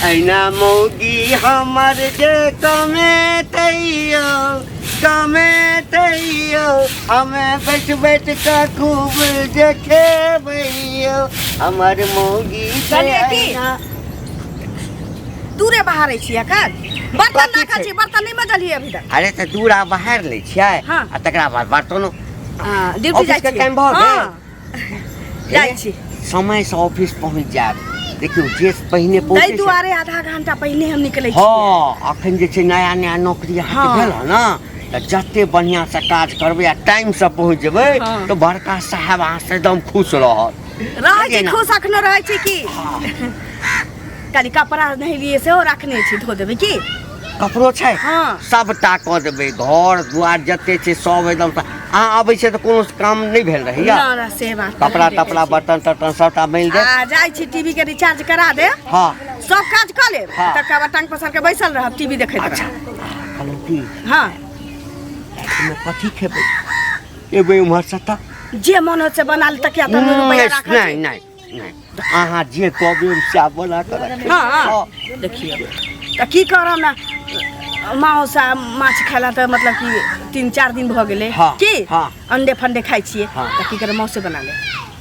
ऐना मौगी हमर जे कमे तैयो हमें बैठ बैठ का खूब देखे भैयो हमर मौगी दूरे बाहर छियै का बर्तन ना खाची बर्तन नहीं मजलिए अभी तक। अरे तो दूरा बाहर ले छियै हाँ। आ तकरा बाद बर्तनो ड्यूटी जाय छी टाइम भ गेल जाय छी समय से ऑफिस पहुंच जाब। देखियो जे पहिने पहुंचे दई दुआरे आधा घंटा पहले हम निकलै छी। हां अखन जे छै नया नया नौकरी हाथ भेल ह ना त जत्ते बढ़िया से काज करबै आ टाइम से पहुंच जेबै तो बड़का साहब अहाँ से एकदम खुश रहत। रहै छी खुश अखनो रहै छी की कनी कपड़ा नहीं लिए से रखने छी धो देबै की कपड़ो छै हाँ। सबटा क देबै घर दुआर जत्ते छै सब एकदम अहाँ आबै छै त कोनो काम नहीं भेल रहैया ना से बात कपड़ा तपड़ा बर्तन तर्तन सबटा मिल जाए आ जाय छी टीवी के रिचार्ज करा दे हां सब काज क लेब हाँ। तकर बाद टांग पसार के बैसल रहब टीवी देखैत अच्छा रहब। कहलौं की हां में कथी खेबै एबै उम्हर से त जे मन हो से बना ले तकिया त रुपया राख नहीं नहीं नहीं अहाँ जे कहबै से बना कर रखबै। हां देखिए त की करम ना माओ सा माछ खाला त मतलब कि 3-4 दिन भ गेले हाँ, की हाँ। अंडे फंडे खाइ छिए हाँ। त की करे माओ से बना ले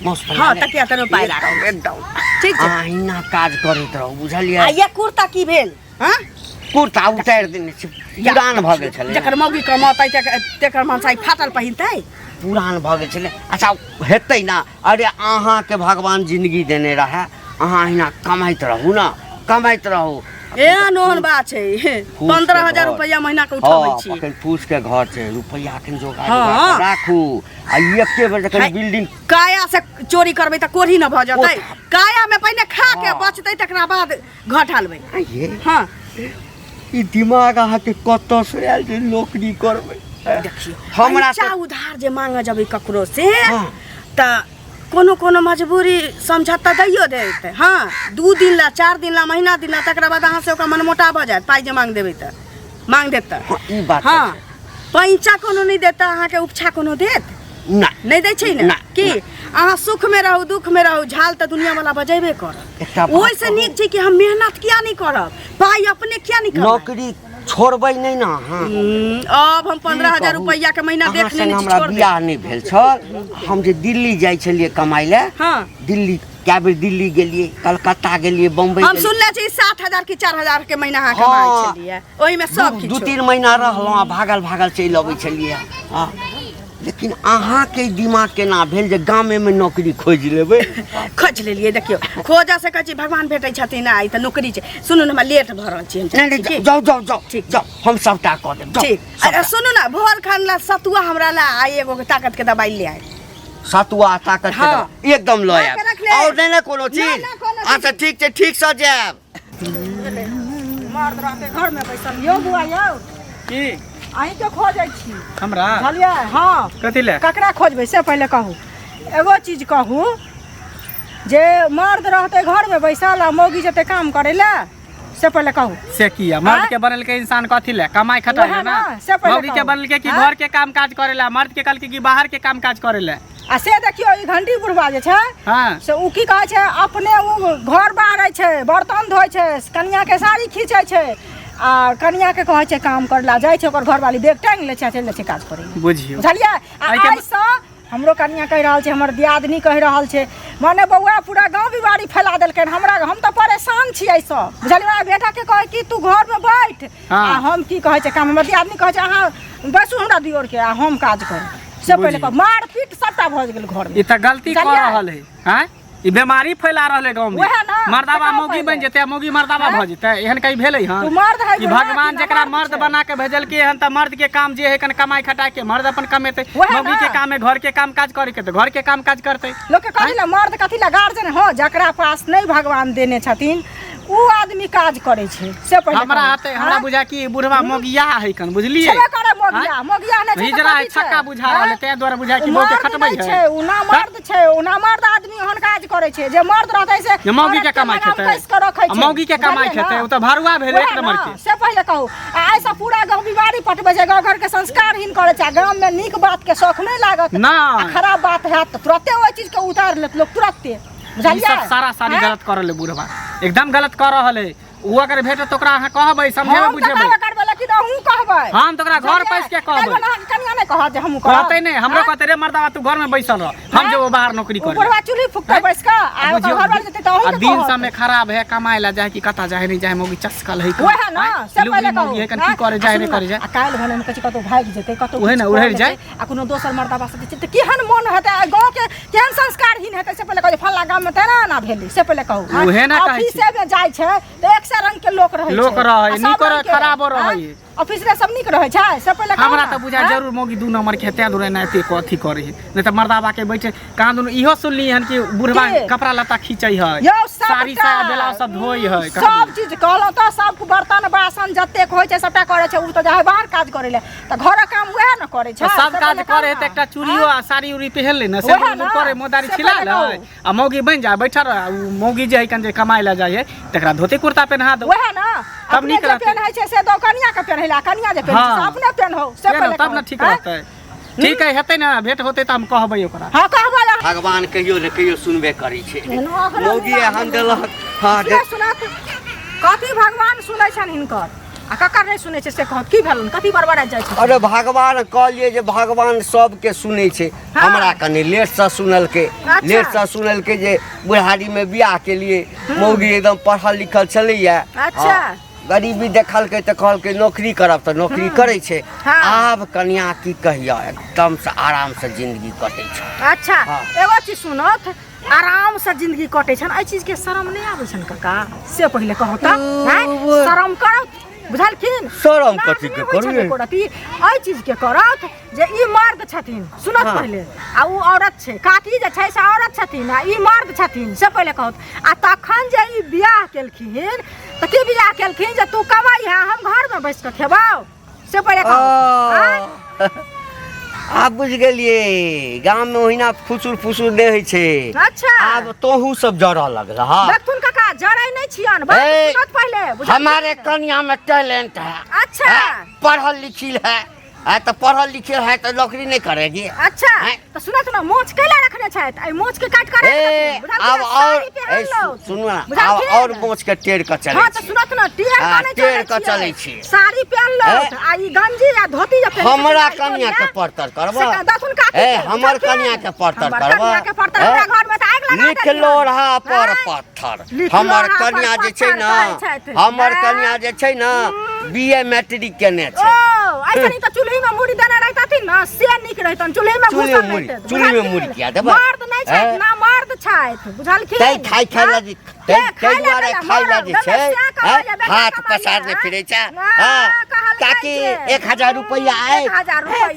मौस हां तकिया त रुपया राख एकदम ठीक छै। अहिना काज करैत रहू बुझलियै। आ ये कुर्ता की भेल हां कुर्ता उतारि देने छै पुरान भ गेल छलै जकर मौगी कमातै तेकर मनसाई फाटल पहिनतै पुरान भ गेल छलै। अच्छा हेतै ना अरे अहाँके भगवान जिंदगी देने रहे अहाँ अहिना कमाइत रहू ना कमाइत रहू। एहन ओहन बात छै 15,000 रुपया महीना के उठाबै छी अखन फूस के घर छै रुपया अखन जोगाड़ हाँ। राखू आ एके बेर जखन बिल्डिंग काया से चोरी करबै त कोढ़ी न भ जतै काया में पहले खा के बचतै तकरा बाद घर ढालबै। हां ई दिमाग अहाँके कतऽ से आयल जे नौकरी करबै। देखियो हमरा पैसा उधार जे मांग जबै ककरो से त कोनो कोनो मजबूरी समझौता दैयो देतै। हां 2 दिन ला 4 दिन ला महीना दिन ला तकरा बाद अहाँ से ओकर मन मोटा भ जायत पाई जे मांग देबै त मांग देत ई बात हां पैसा कोनो नहीं देता अहाँ के उपछा कोनो देत ना नहीं दै छै ना की अहाँ सुख में रहू दुख में रहू झाल त दुनिया वाला बजेबे करत। ओइ से नीक छै कि हम मेहनत किया नहीं करब पाई अपने किया नहीं करब नौकरी छोड़बै नहीं ना। हां अब हम 15,000 रुपया के महीना देख लेने छी हमरा छोड़ दे। बियाह नहीं भेल छल हम जे दिल्ली जाइ छलिए कमाई ले हां दिल्ली क्या बेर दिल्ली गेलिए कलकत्ता गेलिए बम्बई हम सुनले छी 7,000 की 4,000 के महीना अहाँ कमाई छलिए ओहि में सब किछु 2-3 महीना रहलहुँ भागल भागल चलि अबै छलिए। हां लेकिन अहाँ के दिमाग केना भेल जे गामे में नौकरी खोज लेबै। खोज लेलिए देखियो खोजा से कछि भगवान भेटै छथिन आई त नौकरी छै। सुनु न हमरा लेट भ रहल छी नहीं जाओ जाओ जाओ ठीक जाओ हम सबटा कऽ देब जाओ। ठीक अरे सुनु ना भोर खान ला सतुआ हमरा ला आई एगो ताकत के दवाई ले आए सतुआ ताकत के हाँ। दवाई एकदम लो ला के रख ले। और नहीं ना कोनो चीज ना, कोनो चीज। अच्छा ठीक छै ठीक से जाएब। मर्द रहते घर में बैसल यो बुआ यो की अहीं के खोजै छी हमरा बुझलिए। हां कथी ले ककरा खोजबै से पहले कहू एगो चीज कहू जे मर्द रहते घर में बैसल आ मौगी जते काम करे ला से पहले कहू से किया मर्द के बनल के इंसान कथी ले कमाई खटाई वहे है ना ना, से पहले मौगी के कहू। बनल के कि हाँ? घर के काम काज करेला मर्द के कल के कि बाहर के काम काज करेला। आ से देखियो ई घंटी बुढ़वा जे छै हां से उ की कहै छै अपने उ घर बाहरै छै बर्तन धोइ छै कनिया के साड़ी खींचै छै आ कनिया के कहै छै काम करला जाइ छै ओकर घरवाली बैग टांग ले छै चल छै काज करे बुझियो बुझलिए। आ एहि के- ऐसा हमरो कनिया कह रहल छै हमर दियादनी कह रहल छै माने बउआ पूरा गांव बिवाड़ी फैला देलकै हमरा हम तो परेशान छी ऐसा बुझलिए। बेटा के कहे कि तू घर में बैठ हाँ। आ हम की कहे छै काम हमर दियादनी कहे छै अहाँ बैसू हमरा दियोर के आ हम काज करब से पहले कह मार पीट सबटा भ गेल घर में ई त गलती कर बुझलियै? रहल है हां ई बीमारी फैला रहले गांव में वहे ना, मर्दावा बताओ मौगी पहिले। बन जेते मौगी मर्दावा भ जेते एहन कहीं भेलै हां तू मर्द है कि दुनिया भगवान की जेकरा ना मर्द छै। बना के भेजल के हन त मर्द के काम जे है कन कमाई खटाई के मर्द अपन कमेते वहे मौगी ना। के काम है घर के काम काज करे के त घर के काम काज करते। लोग के कथी ला मर्द कथी ला गार्जियन हो जकरा पास नहीं भगवान देने छथिन उ आदमी काज करे छै से पहले हमरा कहू। हाथे हमरा हाँ? बुझा कि बुढ़वा मोगिया है कन बुझलिए छेबे करे मोगिया मोगिया ने छै हिजरा है छक्का बुझा रहल ते द्वारा बुझा कि बहुते खटबै छै है उ ना मर्द छै उ ना मर्द आदमी हन काज करे छै जे मर्द रहतै से जे मौगी के औरत कमाई लगाम खेतै। कस के रखै आ छै। मौगी के कमाई बुझलियै खेतै ना? उ त भरुआ भेलै एक वहे नंबर ना, के। से पहले कहू आ ऐसा पूरा गांव बिवाड़ी पटबै छै गांव घर के संस्कारहीन करे छै गांव में नीक बात के शौक नहीं लागत ना। आ खराब बात हैत त तुरंते ओइ चीज के उतार लेत लोग तुरंते ई बुझलियै। सब सारा सारी हाँ? गलत कर रहले बुढ़वा एकदम गलत कर रहल है वो अगर भेट तो ओकरा अहाँ कहबै समझेबै हम बुझेबै कहबे करबै लेकिन अहूँ कहबै हम तो ओकरा घर पैस के कहबै कनिया नहीं कहत जे हम कहब कहते नहीं हमरो कहते रे मर्दावा तू घर में बैसल रह हम जो बाहर नौकरी करे ऊपरवा चूल्ही फुकते बैस का आ ओकर घर वाले जते त आ अहूँ दिन समय खराब है कमाए ला जाए कि कता जाए नहीं जाए मौगी चस्कल है ओहे ना से पहले कहू मौगी है कन की करे जाए नहीं करे जाए आ काल भने कछि कतो भाग जेतै कतो ओहे ना उड़ै जाए आ कोनो दोसर मर्दावा से त केहन मन हेतै गांव के केहन संस्कारहीन हेतै से पहले कहू फल्ला गाम में तेना ना भेलै से पहले कहू ओहे ना कहै छी ऑफिस में जाय छै त एक से रंग के लोक रहै छै लोक रहै निको खराबो रहै ऑफिस रे सब निक रहै छै से पहले हमरा त बुझा जरूर मौगी 2 नंबर के हेतै दुरे ना एते कथी करे है नहीं त मर्दावा के बैठे कहां दुनु इहो सुनली हन कि बुढ़वा कपड़ा लत्ता खींचै है साड़ी साया बेला सब धोई है सब चीज कहलो त सब बर्तन बासन जते होय छै सबटा करे छै उ त जाय बाहर काज करे ले त घर काम उहे न करे छै सब काज करे त एकटा चूड़ियो आ साड़ी उड़ी पहन ले न से करे मोदारी छिला ले आ मौगी बन जाए बैठा रह मौगी जे है कन जे कमाई ला जाए तकरा धोती कुर्ता पहना दो ओहे ना तब नीक रहतै पहनाइ छै से दो कनिया के पहनैला कनिया जे पहनै छै अपने पहनो से पहले तब न ठीक रहतै ठीक है हेतै ना भेंट होतै त हम कहबै ओकरा हां कहबै भगवान कहियो ने कहियो सुनबे करै छै मौगी हम देलक हां सुनत कथी भगवान सुनै छन हिनकर आ ककर नहीं सुनै छै से कहत की भेलन कथी बरबरा जाय छै अरे भगवान कहलिए जे भगवान सबके सुनै छै हमरा कने लेट से सुनल के जे बुढ़ारी में बियाह के लिए मौगी एकदम पढ़ल लिखल चलैया अच्छा गरीबी देखल के त कहल के नौकरी करब त नौकरी करे छै आब कन्या की कहिया एकदम से आराम से जिंदगी कटे छै अच्छा एगो चीज सुनत आराम से जिंदगी कटे छन ए चीज के शर्म नहीं आबै छन काका से पहले कहत हैं शर्म करत बुझलखिन शर्म कथी के करू ए चीज के करत जे ई मर्द छथिन सुनत पहले आ उ औरत छै काकी जे छै से औरत छथिन आ ई मर्द छथिन से पहले कहत आ तखन जे ई बियाह केलखिन त की बियाह केलखिन जे तू कमाई है हम घर में बैठ के खेबाओ से पहले कहत आप बुझ गेलिए गांव में ओहिना फुसुर देहै छै अच्छा आब तोहू सब जरऽ लगल हां देखथुन काका जरै नहीं छियन बात सुनत पहले हमारे कन्या में टैलेंट है अच्छा पढ़ल लिखल है तो पढ़ल लिखल है तो नौकरी नहीं करेगी अच्छा तो सुना सुना मोच कैला रखने छै आई मोच के काट करे अब और सुनो ना और मोच के टेढ़ के चले हां तो सुनत ना टेढ़ के चले छी साड़ी पहन लो आ ई गंजी या धोती जे पहन हमरा कन्या के परतर करबा दसुन काकी हमर कन्या के परतर करबा कन्या के परतर हमरा घर में त आग लगा लिख लो रहा पर पत्थर हमर कन्या जे छै ना हमर कन्या जे छै ना बीए मैट्रिक केने छै ऐसा नहीं तो चूल्ही में मुड़ी देना रहता थी ना से निक रहतन चूल्ही में चूल्ही में मुड़ी किया देबा मर्द नहीं छै ना मर्द छै बुझलखिन तै खाइ ला जी तै दुआरे खाइ ला जी छै हाथ पसारने फिरे छै हां ताकि 1000 रुपया आए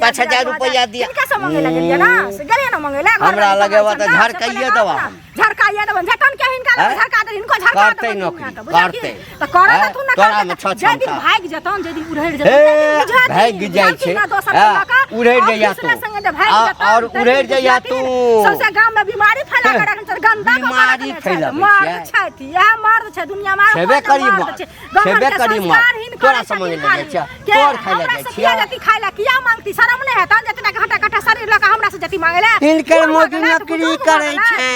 5000 रुपया दिया किनका से मांगे लगे ना से गेले ना मांगे ले हमरा लगेवा त झरकाइए दवा झरकाइए दवा झटन के हिनका झरका दे हिनको झरका करते नौकरी करते त करे तू ना तोरा में छ जे दिन भाग जतन जे दिन उड़ैर जतन भाग जाय छै उड़ैर जइया तू और उड़ैर जइया तू सबसे गांव में बीमारी फैला के रखन गंदा बीमारी फैला मर्द छै यह मर्द छै दुनिया में छेबे करी तोरा समझ ले छै तोर खाइला जाय छिया जति खाइला किया मांगती शरम नहीं है त जतना घटा घटा शरीर लगा हमरा से जति मांगेला इनकर मोगी नौकरी करे छै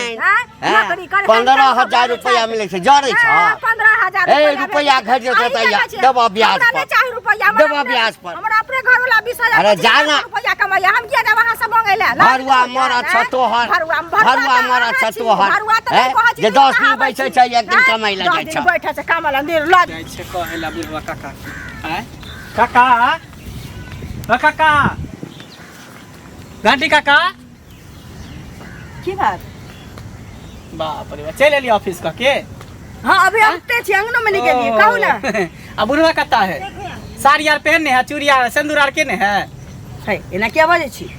नौकरी करे 15000 रुपया मिले छै जरै छ 15000 रुपया घर जे त दबा ब्याज पर चाहे रुपया दबा ब्याज पर हमरा अपने घर वाला 20000 अरे जाना रुपया कमाया हम किया जा वहां से मांगेला भरुआ मरा छ तोहर भरुआ मरा छ तोहर जे 10 दिन बैठे छै एक दिन कमाई ला जाय छै बैठे छै कामला देर लग जाय छै कहेला बुढ़वा काका हैं काका ओ काका घंटी काका की बात बाप रे चल एली ऑफिस का के हां अभी आते छी अंगनो में नहीं गेलिए कहू ना अब बुढ़वा कता है साड़ी यार पहनने है चूड़ी यार सिंदूर यार केने है एना क्या बाजे छी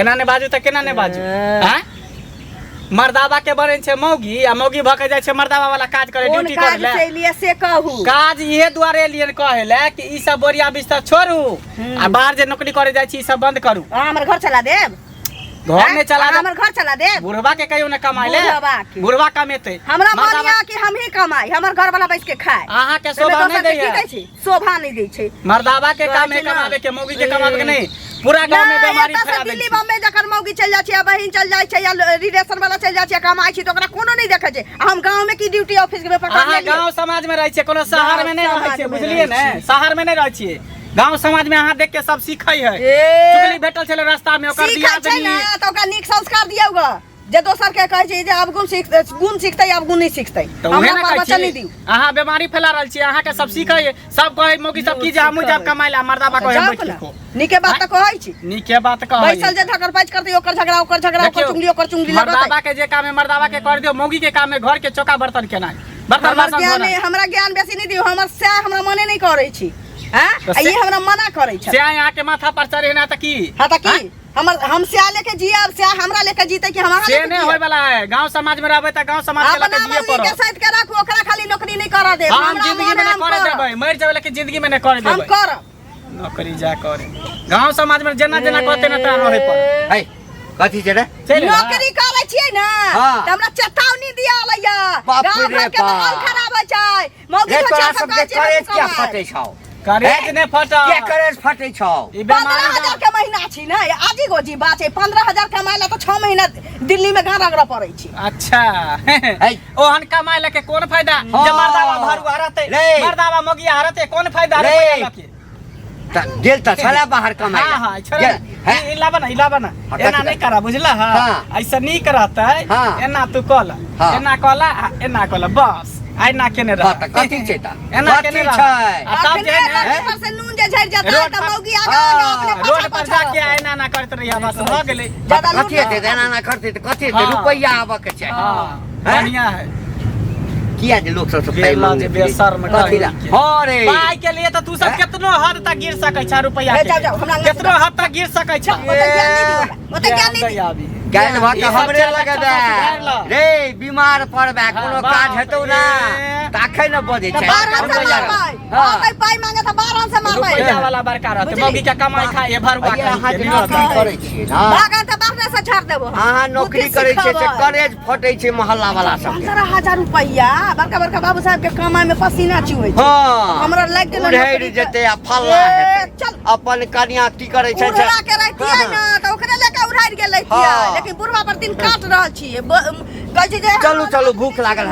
एना ने बाजू त केना ने बाजू हैं मर्दावा के बने छै मौगी आ मौगी भके जाय छै मर्दावा वाला काज करे ड्यूटी करे ले काज लिए से कहू काज इहे दुआरे लिए कहेले कि ई सब बोरिया बिस्तर छोड़ू आ बाहर जे नौकरी करे जाय छी ई सब बंद करू हमर घर चला देब घर ने चला दे हमर घर चला देब बुढ़वा के कहियो ने कमाई ले बुढ़वा कमेते हमरा मानिया कि हम ही कमाई हमर घर वाला बैठ के खाए आहा के शोभा नहीं दै है शोभा नहीं दै छै मर्दावा के काम है कमावे के मौगी के कमावे के नहीं पूरा गांव में बीमारी एतऽ से फैला दिल्ली दै बम्बई जकर मौगी चल जाइ छै, बहिन चल जाइ छै, या रिलेशन वाला चल जाइ छै, कमाइ छै, तो ओकरा कोनो नहीं देखे छै। हम गांव में की ड्यूटी ऑफिस के पकड़ अहाँ ले गांव समाज में रहै छियै, कोनो शहर में नहीं रहै छियै, समाज में बुझलियै रहै ने? शहर में नहीं रहै छियै, गांव समाज में अहाँ देख के सब सीखै है। ए चुगली भेटल छलै रास्ता में, ओकर सीखै बियाह छै देली। ना तो ओकरा नीक संस्कार दियौ ग। जे दोसर के कहै छै जे अब गुण सीखतै, अब गुण नहीं सीखतै, तो उहे हमरा ना पर कहै वचन नहीं छी, दियौ। अहाँ बीमारी फैला रहल छियै, अहाँ के सब सीखै, सब कहै मौगी सब की जे हमहूँ जाब कमाइ ला, मर्दाबा कहै हम बैठ को। नीके बात त कहै छी, नीके बात कहै। बैसल जे ढकर पैच करतै, ओकर झगड़ा ओकर चुंगली लगतै। मर्दाबा के जे काम है मर्दाबा के कर दियो, मौगी के काम है घर के चौका बर्तन केना, बर्तन बासन धोना। हमरा ज्ञान बेसी नहीं दियौ, हमर से हमरा मने नहीं करै छी। हां तो से- ये हमरा मना करै छै। से यहाँ के माथा पर चढ़े ना त की? हां त की हम से लेके जियब, से हमरा लेके जीते कि हम से नहीं होय वाला है। गांव समाज में रहबै त गांव समाज के अपना लेके जिए मौगी के पड़ो। साथ के राखू, ओकरा खाली नौकरी नहीं करा दे। हम जिंदगी में नहीं करे देबै, मर जावे लेकिन जिंदगी में नहीं करे हम देबै। करब। नौकरी जा करे गांव समाज में जेना जेना कहते ना ता रहे पर। है कथी छै रे? नौकरी करै छियै ना हाँ। त हमरा चेतावनी दिया लैया। बाप गांव रे घर के बाप। माहौल खराब होइ छै। मौगी रे के तोरा छाप सब कहै के छै करेज हम क्या कमाइ। फटे छौ? करेज ने फटा। क्या करेज फटे छौ? ई बीमारी 15,000 के महीना छी ना, आजी गोजी बात छै। 15,000 कमाइला त 6 महीना दिल्ली में गाना रगड़ पड़ै छै। अच्छा है। ओहन कमाए लके कोन फायदा? हाँ। जे मर्दावा भरुआ रहते, रे। मर्दावा मोगिया रहते, कोन फायदा रे। रुपया लके? त गेल त छला बाहर कमाइ हाँ हाँ छोड़ ना, इलावा ना हाँ, एना नहीं करा, बुझला? हाँ हाँ। ऐसा नहीं करते, हाँ। एना तू कहला, हाँ। एना कहला बस, आइना केने रह। हाँ, त कथी छै त? एना कथी केने रह। छै? आ तब जे है अपने पर से नून जे झड़ जाता है रोड त पर- मौगी आगा अपने रोड पर पाछा जाके आइना ना करते रहिया, बस हो गेलै। ज्यादा कथी लूट हेतै? एना ना करतै त कथी हेतै? हाँ। रुपैया आबऽ के चाही। हाँ बढ़िया है। किया जे लोग सब पाइ गेला मांगे जे बेशर्म कथी ला? कहीं के। हाँ रे पाई के लिए तो तू सब हैं? कितनो हद तक गिर सकै छ रुपया ए, के जाओ, जाओ, हमरा लिए। लग कितनो हद तक गिर सकै छ। ओते ज्ञान नहीं दियो, ओते ज्ञान नहीं दियो। काल्हि भऽ ई कऽ सब हमरे चल लगे अच्छा सुधार लो। रे बीमार पड़बे कोनो हाँ, काज हेतौ ना बाप रे। ताखै न बजै त छै। 12 से रुपैया मारबै। हाँ। ओते पाई मांगे त 12 से मारबै। रुपया वाला बड़का रहते, बुझली? मौगी के कमाई खाए भरुआ अरे अहाँ जे कहीं नौकरी के। करै छियै ना भागन त बाहर से छाड़ देबो। अहाँ नौकरी करै छियै से करेज फटै छै मोहल्ला वाला सब 15,000 रुपया बड़का बड़का बाबू साहब के कमाई में पसीना चुहै छै। हाँ हमरा लग गेल उड़ैर जेतै आ फल्ला हेतै। चल अपन कनिया की करै छै उड़ला के रहतियै ना त ओकरे लेके उड़ारि गेल रहतियै। हाँ। लेकिन बुढ़वा पर दिन काट रहल छियै। कहै छै जे चलू चलू भूख लागल है।